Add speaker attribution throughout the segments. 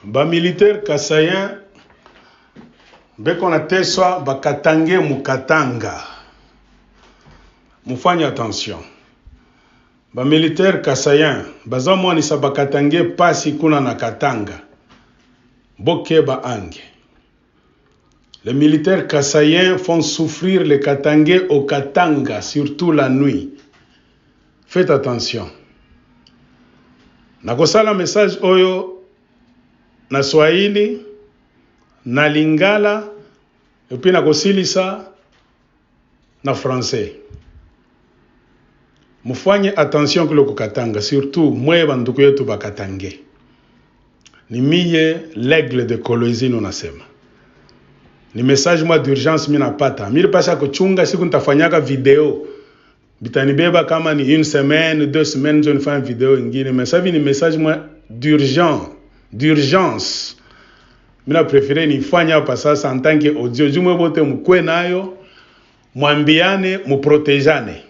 Speaker 1: Ba militaire kasayen beko na teswa bakatange mukatanga. Mufanye attention. Ba militaire kasayen bazamwani sa bakatange pasi kuna na katanga. Boke ba ange. Les militaires kasayen font souffrir les katangais au Katanga, surtout la nuit. Faites attention. Nakosala message oyo na Swahili, na Lingala, et puis nakosilisa na français. Mufanye attention kule kukatanga, surtout mwe banduku yetu bakatange. Ni miye l'aigle de Kolwezi nunasema. Ni message moi d'urgence mina pata. Miri pasha kuchunga siku nitafanyaka video. Bitanibeba kama ni une semaine, 2 semaines, je ne fais une vidéo ingine. Mais ça vient ni message moi d'urgence. Mina préféré ni fanya hapa sasa en tant que audio. Jumwe bote mkwe nayo, mwambiane, muprotejane.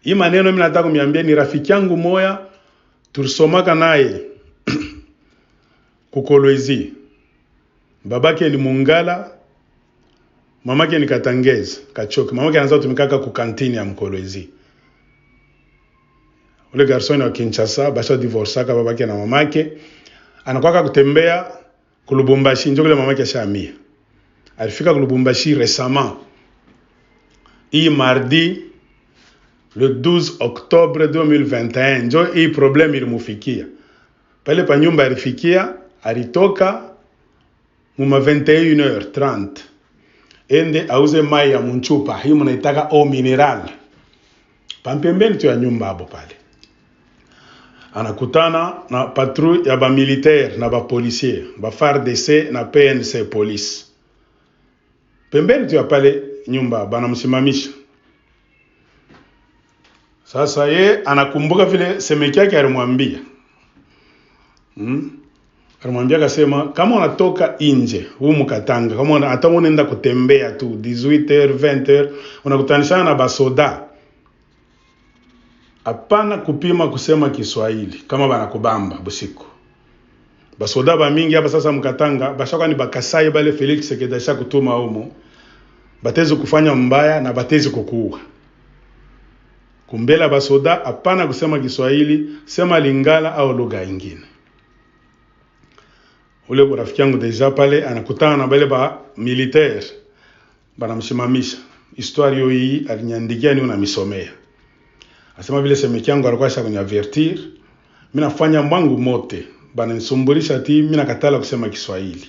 Speaker 1: Hii maneno mina nataka miambia ni rafiki yangu moya, tulisomaka naye kukolwezi. Babake ni Mungala, mamake ni Katangezi, Kachoke. Mamake anaanza tumikaka ku kantini ya Mkolwezi. Ule garçon wa Kinshasa, basha divorcaka babake na mamake. Anakwaka kutembea ku Lubumbashi, ndio kule mamake ashamia. Alifika ku Lubumbashi récemment. Hii mardi le 12 octobre 2021, ndio hii problem ilimufikia. Pale pa nyumba alifikia, alitoka muma 21h30 ende auze mai ya munchupa hii munaitaka eau mineral pampembeni tu ya nyumba hapo pale. Anakutana na patrouille ya ba militaire na ba policier, ba FARDC na PNC police. Pembeni tu ya pale nyumba banamsimamisha. Sasa ye anakumbuka vile semeki yake alimwambia. Alimwambia akasema kama unatoka nje humu Katanga, kama hata unaenda kutembea tu 18h 20h unakutanishana na basoda, hapana kupima kusema Kiswahili kama banakubamba busiku. Basoda ba mingi hapa sasa mkatanga bashaka ni bakasai bale Felix Sekeda kutuma humo, batezi kufanya mbaya na batezi kukuua. Kumbela basoda hapana kusema Kiswahili, sema Lingala au lugha nyingine. Ule rafiki yangu deja pale anakutana na bale ba militaire banamsimamisha. Histoire hii aliniandikia ni unamisomea. Asema vile semeki yangu alikuwa ashakuniavertir, mimi nafanya mwangu mote, bananisumbulisha ti mimi nakatala kusema Kiswahili.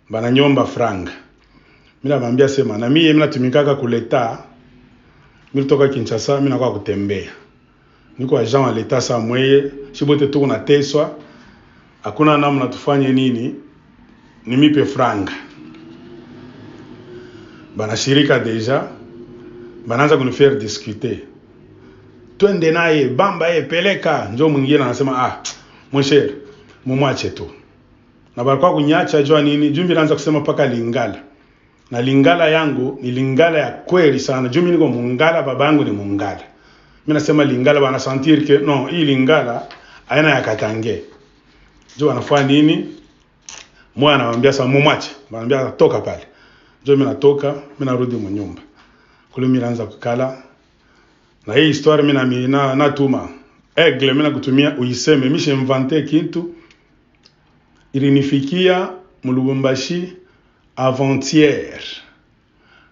Speaker 1: Bananyomba franga. Mimi namwambia sema na mimi natumikaka kuleta, mimi toka Kinshasa mimi nakuwa kutembea. Niko agent wa leta sa mweye, shibote tu na teswa. Hakuna namna tufanye nini, nimipe franga. Banashirika deja, banaanza kunifaire discuter. Twende naye, bamba ye, peleka. Njoo mwingine anasema mon cher, mumwache tu. Na balikuwa kunyacha jua nini, jumbi naanza kusema paka Lingala. Na Lingala yangu ni Lingala ya kweli sana. Jumbi niko Mungala, babangu ni Mungala. Mimi nasema Lingala bana sentir que non, hii Lingala aina ya Katange. Jo anafanya nini? Mwa anamwambia sasa mumwache. Anamwambia toka pale. Jo mimi natoka, mimi narudi mnyumba. Kule mimi naanza kukala. Na hii histoire mimi natuma. Aigle mimi nakutumia uiseme, mimi shemvante kitu. Ilinifikia Mulubumbashi avant-hier.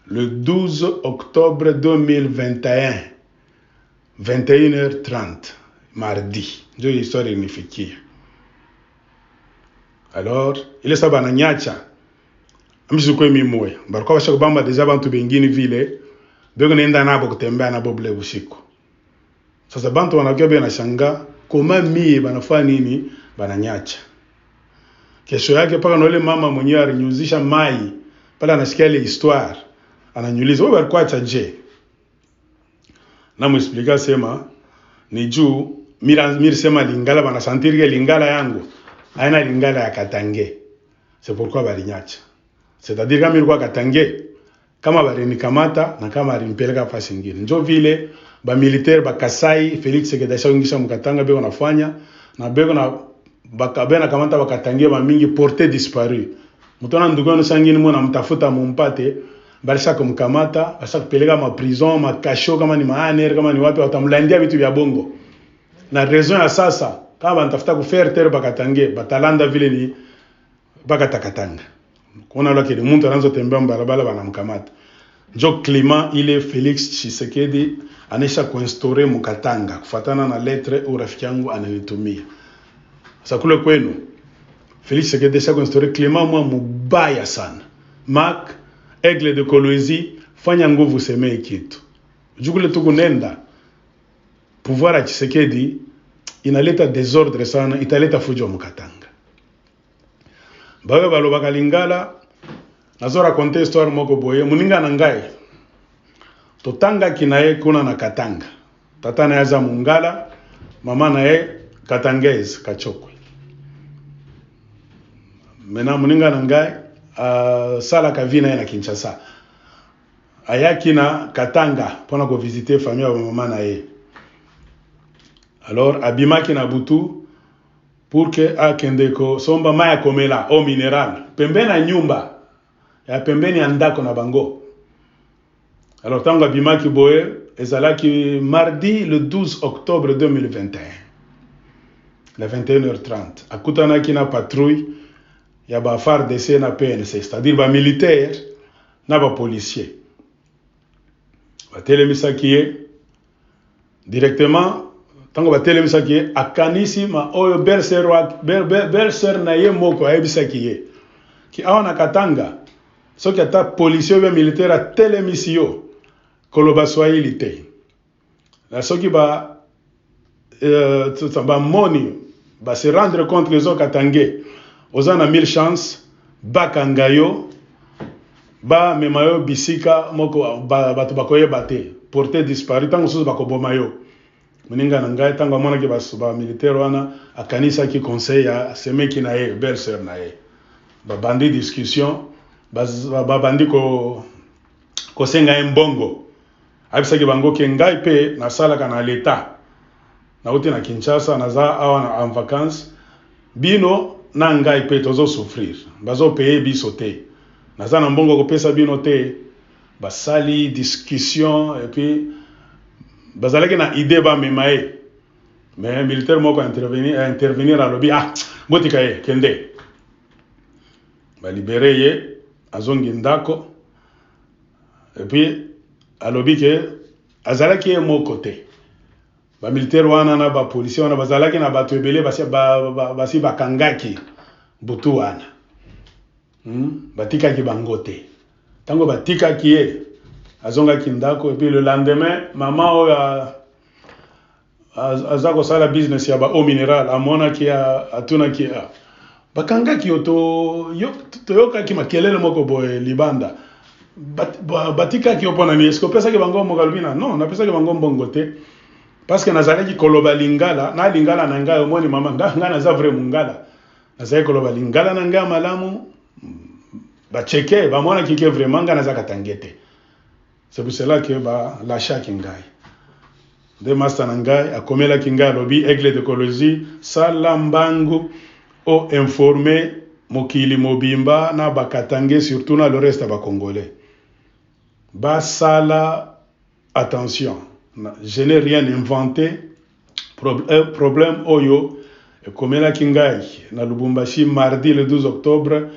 Speaker 1: Le 12 octobre 2021. 21h30 mardi. Jo histoire ilinifikia. Alors, ile saba na nyacha. Amjukwe mimwe. Baraka basha kubamba deja bantu bengine vile. Bego nenda nabo kutembea nabo bule usiku. Sasa bantu wanakuwa bena shanga koma mie banafanya nini? Bananyacha. Kesho yake paka na yule mama mwenyewe alinyuzisha mai. Pala anasikia ile histoire. Ananyuliza wewe alikuwa acha je? Na muexplica sema ni juu miri sema Lingala bana sentir que Lingala yangu aina Lingala ya Katange. C'est pourquoi balinyacha. C'est-à-dire kama ilikuwa Katange, kama balinikamata na kama alimpeleka fasi nyingine. Ndio vile ba militaire ba Kasai Felix Sekeda ingisha mkatanga bego nafanya na bego na bakabena kamata bakatangie ba mingi porté disparu mutona ndugo no sangini mona mtafuta mumpate balisha kumkamata balisha kupeleka ma prison ma kasho kama ni maaner kama ni wapi watamlandia vitu vya bongo na raison ya sasa kama bantafuta kufaire terre bakatangie batalanda vile ni bakatakatanga kuna laki ni mtu anaanza tembea barabara banamkamata njo climat ile Felix Tshisekedi anesha kuinstaurer mukatanga kufatana na lettre au rafiki yangu ananitumia sasa kule kwenu Felix Tshisekedi anesha kuinstaurer climat mwa mubaya sana Mac Aigle de Kolwezi fanya nguvu semee kitu jukule tukunenda pouvoir ya Tshisekedi inaleta désordre sana italeta fujo mukatanga bawe balobaka Lingala nazo raconter histoire moko boye muninga na ngai totanga kinaye kuna na Katanga tata na yaza Mungala mama na ye Katangez Kachokwe mena muninga na ngai sala kavina na Kinshasa ayaki na Katanga pona ko visiter famille ya mama na ye alors abimaki na butu pour que akendeko somba maya komela au minéral pembeni na nyumba ya pembeni ya ndako na bango alors tango abimaki boye ezalaki mardi le 12 octobre 2021 la 21h30 akutanaki na patrouille ya ba FARDC na PNC c'est-à-dire ba militaire na ba policier batelemisaki ye directement tango batelemisaki ye akanisi ma oyo berser na ye moko ayebisaki ye ki awa na Katanga soki ata policier ou militaire a telemisi yo koloba swahili te la soki ba moni ba se rendre compte que zo Katange ozana 1000 chance bakanga yo ba memayo bisika moko batu bakoyeba te porté disparu tango soso bakoboma yo muninga na ngai tango amona ke ba militaire wana akanisa ki conseil ya semeki na ye berser na ye ba bandi discussion ba bandi ko senga mbongo abisaki bango ke ngai pe na sala kana leta na uti na Kinshasa na za awa en vacances bino na ngai pe tozo souffrir bazo payer biso te na za na mbongo ko pesa bino te basali discussion et puis bazalaki na idée ba memae mais militaire moko intervenir à lobby botika ye kende ba libérer ye azongi ndako et puis alobi ke azalaki ye moko te ba militaire wana na ba policier wana bazalaki na bato ebele basi bakangaki butu wana batikaki bango te tango batikaki ye azongaki ndako et puis le lendemain maman oyo azako sala business ya ba eau minérale amonaki atunaki bakangaki yo toyokaki makelele moko boye libanda batikaki yo pona ni esko pesaki bango mokalbina non napesaki bango mbongo te parce que nazalaki koloba Lingala na Lingala na ngai omoni mama nga naza vrai mungala nazalaki koloba Lingala na ngai malamu bacheke bamona kike vraiment nga naza Katangete c'est pour cela que ba lâchaki ngai de master na ngai akomela kinga lobi Aigle de Kolwezi salambangu o informer mokili mobimba na bakatange surtout na le reste ba congolais basala attention je n'ai rien inventé problème oyo komela kingai na Lubumbashi mardi le 12 octobre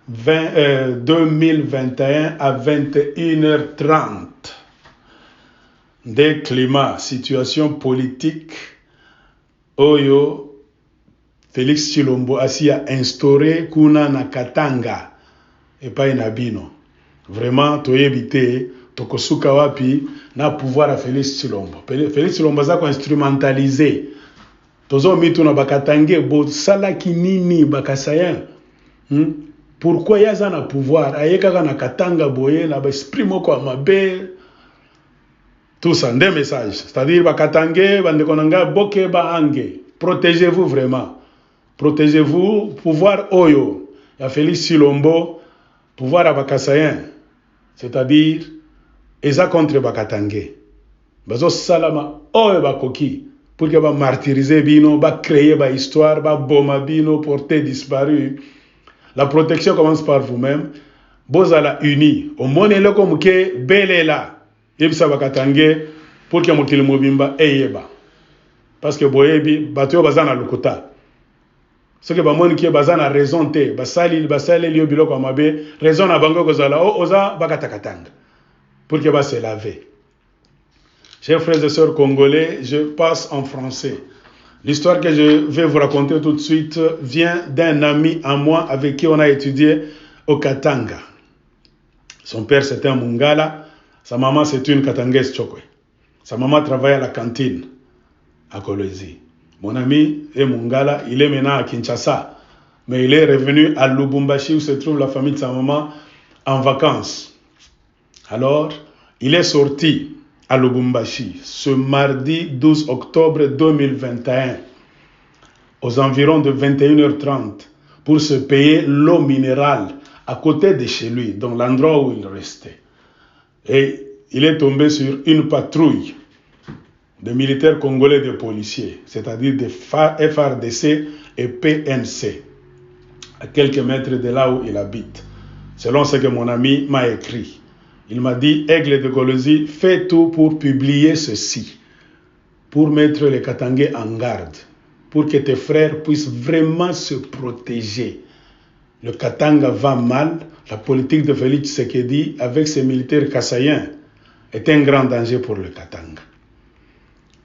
Speaker 1: 2021 à 21h30 des climats situation politique oyo Félix Tshilombo asi a instauré kuna na Katanga epai na bino vraiment toyebite tokosuka wapi na pouvoir à Félix Tshilombo za ko instrumentaliser tozo mitu na bakatange bo salaki nini bakasayen pourquoi yaza na pouvoir ayeka na Katanga boye na ba esprit moko mabe tout ça des messages c'est-à-dire bakatange bande konanga boke ba ange protégez-vous vraiment protégez-vous pouvoir oyo ya Félix Tshilombo pouvoir à bakasayen c'est-à-dire eza contre bakatange bazo salama oyo bakoki pour que ba martyriser bino, ba créer ba histoire, ba boma bino, porter disparu. La protection commence par vous-même. Bozala uni. Au monde le comme que belela. Yebisa bakatange pour que mokili mobimba eyeba. Parce que boyebi bato bazana lokota. Ce que bamoni ki bazana raison te, basali liyo biloko mabe, raison na bango kozala oza bakatakatanga. Pour que ba se laver. Chers frères et sœurs congolais, je passe en français. L'histoire que je vais vous raconter tout de suite vient d'un ami à moi avec qui on a étudié au Katanga. Son père c'était un Mungala, sa maman c'est une Katangaise Chokwe. Sa maman travaille à la cantine à Kolwezi. Mon ami est Mungala, il est maintenant à Kinshasa, mais il est revenu à Lubumbashi où se trouve la famille de sa maman en vacances. Alors, il est sorti à Lubumbashi ce mardi 12 octobre 2021 aux environs de 21h30 pour se payer l'eau minérale à côté de chez lui, dans l'endroit où il restait. Et il est tombé sur une patrouille de militaires congolais et de policiers, c'est-à-dire des FARDC et PNC, à quelques mètres de là où il habite, selon ce que mon ami m'a écrit. Il m'a dit, Aigle de Kolwezi, fais tout pour publier ceci, pour mettre les Katangais en garde, pour que tes frères puissent vraiment se protéger. Le Katanga va mal, la politique de Félix Tshisekedi avec ses militaires kassaïens est un grand danger pour le Katanga.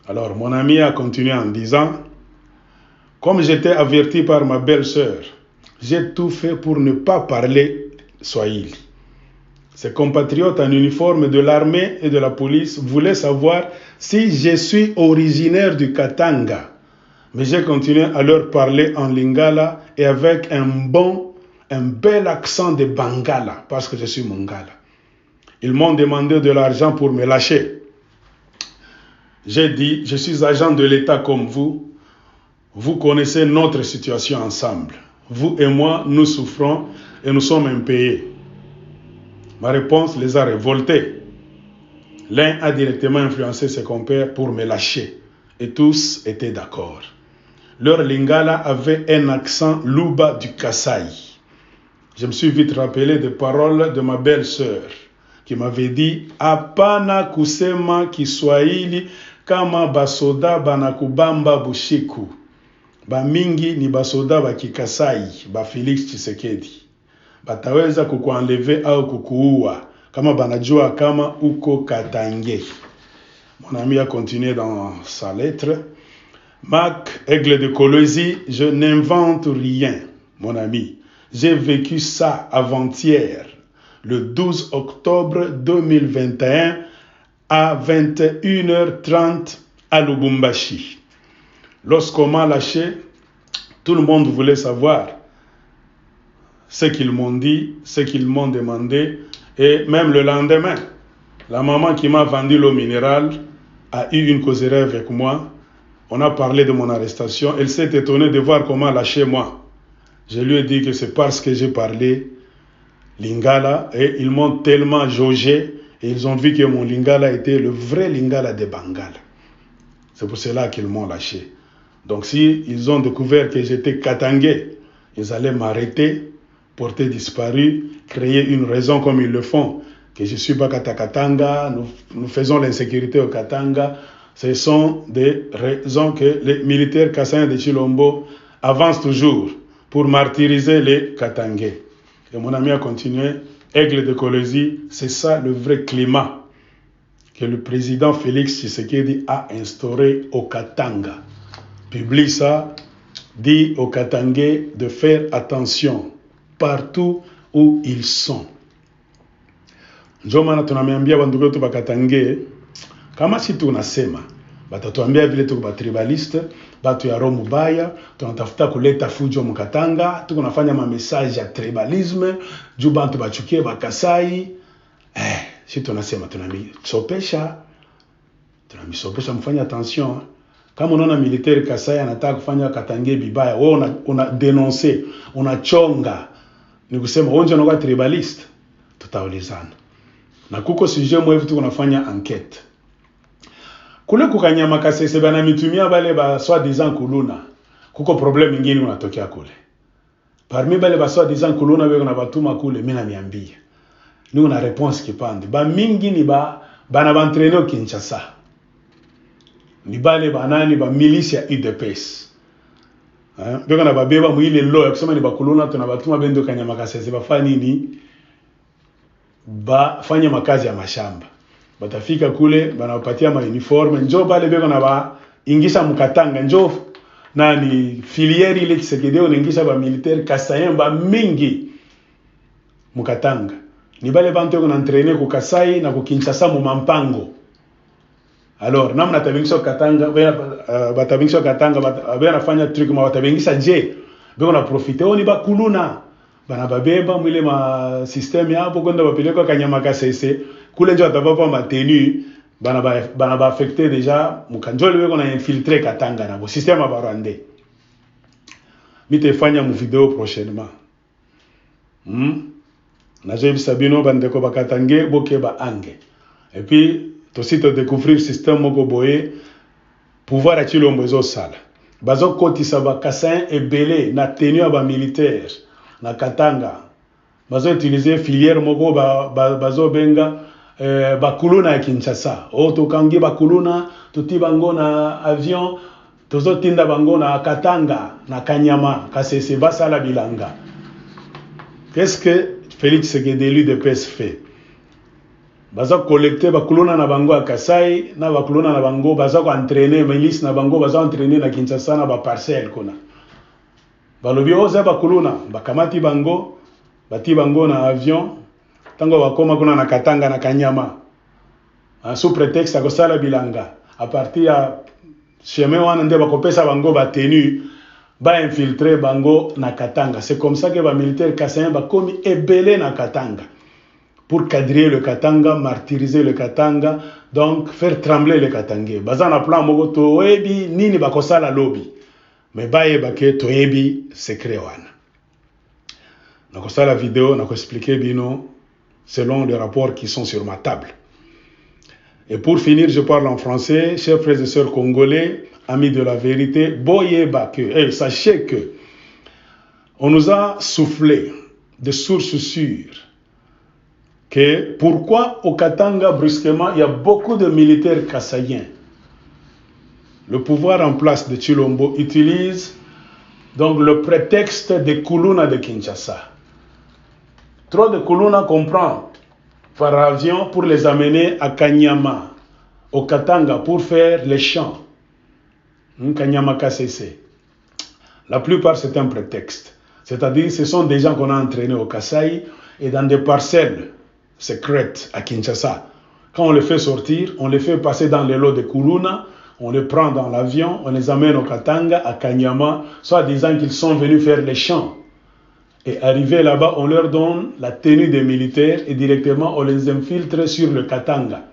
Speaker 1: Alors mon ami a continué en disant, comme j'étais averti par ma belle-sœur, j'ai tout fait pour ne pas parler Swahili. Ses compatriotes en uniforme de l'armée et de la police voulaient savoir si je suis originaire du Katanga. Mais j'ai continué à leur parler en lingala et avec un bel accent de Bangala, parce que je suis Mongala. Ils m'ont demandé de l'argent pour me lâcher. J'ai dit, je suis agent de l'État comme vous. Vous connaissez notre situation ensemble. Vous et moi, nous souffrons et nous sommes impayés. Ma réponse les a révoltés. L'un a directement influencé ses compères pour me lâcher. Et tous étaient d'accord. Leur lingala avait un accent Luba du Kasaï. Je me suis vite rappelé des paroles de ma belle-sœur qui m'avait dit « Apana kusema Kiswahili kama basoda banakubamba bushiku. Ba mingi ni basoda ba Kikasai, ba Félix Tshisekedi. Bataweza kukuenlever au kukuua kama banajua kama uko Katange. » Mon ami a continué dans sa lettre. Mac, Aigle de Kolwezi, je n'invente rien, mon ami. J'ai vécu ça avant-hier, le 12 octobre 2021 à 21h30 à Lubumbashi. Lorsqu'on m'a lâché, tout le monde voulait savoir ce qu'ils m'ont dit, ce qu'ils m'ont demandé. Et même le lendemain, la maman qui m'a vendu l'eau minérale a eu une causerie avec moi. On a parlé de mon arrestation. Elle s'est étonnée de voir comment lâcher moi. Je lui ai dit que c'est parce que j'ai parlé lingala et ils m'ont tellement jaugé et ils ont vu que mon lingala était le vrai lingala de Bangala. C'est pour cela qu'ils m'ont lâché. Donc si ils ont découvert que j'étais Katangais, ils allaient m'arrêter, porter disparu, créer une raison comme ils le font, que je suis pas Katakatanga, nous faisons l'insécurité au Katanga. Ce sont des raisons que les militaires kassaïens de Chilombo avancent toujours pour martyriser les Katangais. Et mon ami a continué, Aigle de Kolwezi, c'est ça le vrai climat que le président Félix Tshisekedi a instauré au Katanga. Publie ça, dit aux Katangais de faire attention partout où ils sont. Njomana tunameambia bandugu wetu Bakatange, kama si tunasema batatuambia vile tuko batribaliste, batu ya roho mubaya, tunatafuta kuleta fujo mkatanga, tuko nafanya ma message ya tribalisme, juu bantu bachukie bakasai. Si tunasema tunamisopesha mfanya attention. Kama unaona militaire Kasai anataka kufanya Katange bibaya, wewe una denoncer, unachonga, ni kusema wewe unakuwa tribaliste, tutaulizana. Na kuko sujet mwevu tuko nafanya enquête. Kule kukanyama kasese bana mitumia bale ba soi-disant kuluna. Kuko problème ingine unatokea kule. Parmi bale ba soi-disant kuluna beko na batuma kule mina niambia. Ni una réponse kipande. Ba mingi ni bana bantraîner Kinshasa. Ni bale banani ba milice ya UDPS. Beko na babeba muile lo ya kusema ni bakuluna tuna batuma bendo kanyama kasese bafanya nini? Bafanya makazi ya mashamba. Batafika kule banawapatia ma uniforme njoo bale beko na ba ingisha mkatanga njoo nani filière ile Tshisekedi unaingisha ba militaire Kasayen ba mingi mkatanga ni bale bantu kuna entraîner ku Kasai na ku Kinshasa mu mampango. Alors namna tabingisha Katanga batabingisha Katanga bana fanya truc ma batabingisha je beko na profiter oni ba kuluna bana babeba mwile ma système yapo kwenda bapeleka kanyama kasese kule njo atapapa ma tenue bana ba affecté déjà mukanjole beko na infiltrer Katanga na bo système abarande mitefanya mu vidéo prochainement na jebi sabino bandeko bakatange boke ba ange et puis to site découvrir système moko boye pouvoir achilombo ezo sala bazo kotisa ba Kasain ebele na tenue ba militaire na Katanga bazo utiliser filière moko bazo benga bakuluna ya Kinshasa to kangi bakuluna tuti bango na avion tozo tinda bango na Katanga na Kanyama kasese basala bilanga. Qu'est-ce que Félix Tshisekedi l'UDPS fait? Baza collecter bakuluna na bango à Kasai na bakuluna na bango baza ko entraîner milice na bango baza entraîner na Kinshasa na ba parcelle kona balobi oza bakuluna bakamati bango bati bango na avion tango bakoma kuna na Katanga na Kanyama sous prétexte à kosala bilanga à partir ya chemin wana nde bakopesa bango ba tenue ba infiltrer bango na Katanga. C'est comme ça que ba militaire Kasayen ba komi ebele na Katanga pour quadriller le Katanga, martyriser le Katanga, donc faire trembler le Katangais. Baza na plan moko to ebi nini bakosala lobby mais baye bake to ebi secret wana. Nakosala la vidéo nako expliquer bino selon les rapports qui sont sur ma table. Et pour finir, je parle en français. Chers frères et sœurs congolais, amis de la vérité, boyeba que, sachez que on nous a soufflé de sources sûres que pourquoi au Katanga brusquement il y a beaucoup de militaires kasaïens. Le pouvoir en place de Tshilombo utilise donc le prétexte des Kuluna de Kinshasa. Trop de Kuluna comprend par avion pour les amener à Kanyama, au Katanga, pour faire les champs. Kanyama KCC. La plupart, c'est un prétexte. C'est-à-dire, ce sont des gens qu'on a entraînés au Kasai et dans des parcelles secrètes à Kinshasa. Quand on les fait sortir, on les fait passer dans les lots de Kuluna, on les prend dans l'avion, on les amène au Katanga, à Kanyama, soit disant qu'ils sont venus faire les champs. Et arrivés là-bas, on leur donne la tenue des militaires et directement on les infiltre sur le Katanga.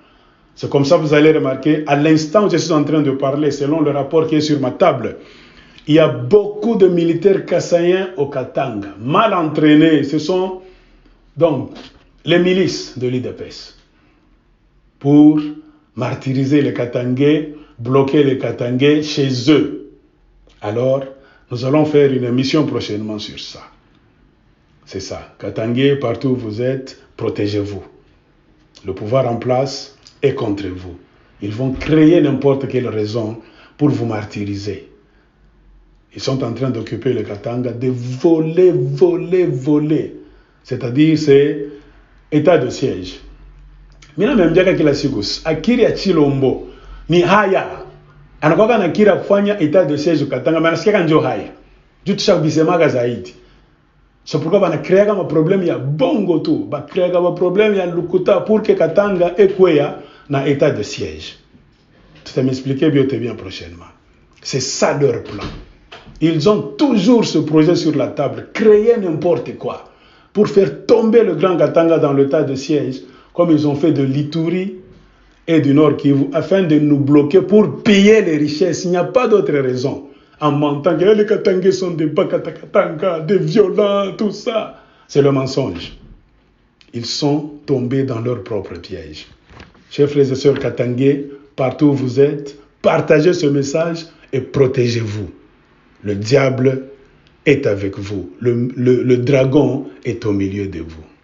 Speaker 1: C'est comme ça que vous allez remarquer, à l'instant où je suis en train de parler, selon le rapport qui est sur ma table, il y a beaucoup de militaires kasaïens au Katanga, mal entraînés. Ce sont donc les milices de l'UDPS pour martyriser les Katangais, bloquer les Katangais chez eux. Alors, nous allons faire une émission prochainement sur ça. C'est ça. Katangais, partout où vous êtes, protégez-vous. Le pouvoir en place est contre vous. Ils vont créer n'importe quelle raison pour vous martyriser. Ils sont en train d'occuper le Katanga, de voler. C'est-à-dire, c'est état de siège. Mina memjaka kila siku, akiri ya Tshilombo, ni haya. Anakuwa na kira kufanya état de siège Katanga, mais anasikia njo haya. Juu tushabisemaka zaidi. C'est pourquoi on a créé un problème, il y a bongo tout, on a créé un problème, il y a Lukuta pour que Katanga ait un état de siège. Tu vas m'expliquer bien prochainement. C'est ça leur plan. Ils ont toujours ce projet sur la table, créer n'importe quoi, pour faire tomber le Grand Katanga dans l'état de siège, comme ils ont fait de l'Ituri et du Nord Kivu, afin de nous bloquer pour piller les richesses. Il n'y a pas d'autre raison. En mentant que les Katangais sont des Bakatakatanga, des violents, tout ça. C'est le mensonge. Ils sont tombés dans leur propre piège. Chers frères et sœurs Katangais, partout où vous êtes. Partagez ce message et protégez-vous. Le diable est avec vous. Le dragon est au milieu de vous.